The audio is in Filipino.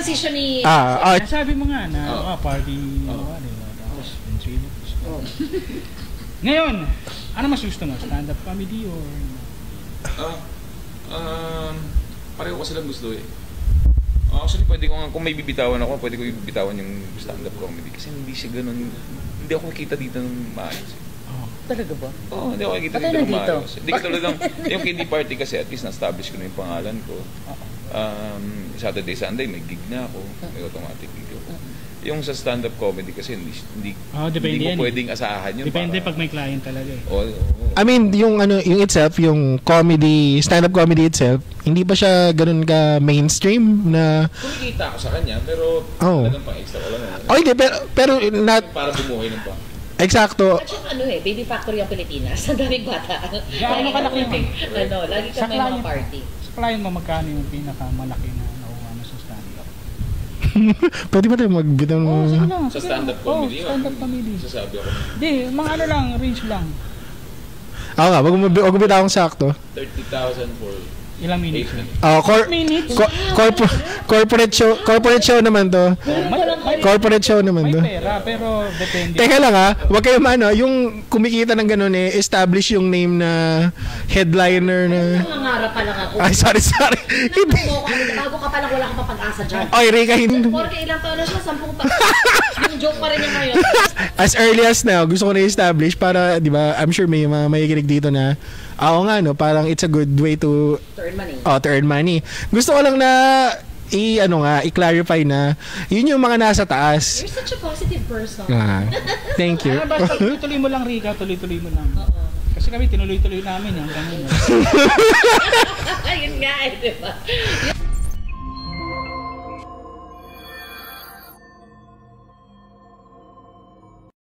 transition ni... Sabi mo nga na party, tapos ngayon, ano mas gusto mo? Stand-up comedy or... Pareho ko silang gusto eh. Actually, pwede ko kung may bibitawan ako, pwede ko bibitawan yung stand-up comedy. Kasi hindi siya ganun, hindi ako nakita dito ng maayos. Talaga ba? Oo, hindi ako nakikita dito ng maayos. Hindi katulad ng, yung KD party kasi at least na-establish ko na yung pangalan ko. Saturday, Sunday, may gig na ako. May automatic gig ako. Yung sa stand-up comedy kasi hindi mo pwedeng asahan yun. Depende pag may client talaga eh. I mean, yung itself, yung comedy, stand-up comedy itself, hindi pa siya ganun ka mainstream na... Kumikita ako sa kanya, pero talagang pang-extra ko lang. Hindi, pero not... Para bumuhay ng pa. Eksakto. At saka baby factory ang Pilipinas. Ang daming bata. Gaano kalaki mo? Lagi ka may mga party. Sa client mo, magkano yung pinakamalaki na nakuha mo sa stand-up? Pwede ba tayo magbitaw mo? Sa stand-up comedy? Stand-up comedy. Sasabi ako. Hindi, mga ano lang, range lang. Ako nga, wag mo bitawang sakto. 30,000 for... Ilang minutes? Minutes? Corporate show naman to. Corporate show naman to. May pera, pero depende. Teka lang wag kayo yung kumikita ng ganun establish yung name na headliner na... Nangangarap pa lang ako. Ay, sorry. Hindi. Bago ka pa lang, wala kang papag-asa dyan. Oy, Rika, hindi. Porque ilang taon na siya, 10 pa. Yung joke pa rin niya ngayon. As early as now, gusto ko na i-establish para, di ba, I'm sure may mga makikinig dito na, parang it's a good way to earn money. Gusto ko lang na i-clarify na yun yung mga nasa taas. You're such a positive person. Thank you. Basta tuloy mo lang, Rika, tuloy mo lang. Kasi kami tinuloy-tuloy namin hanggang ngayon. Ayun nga diba?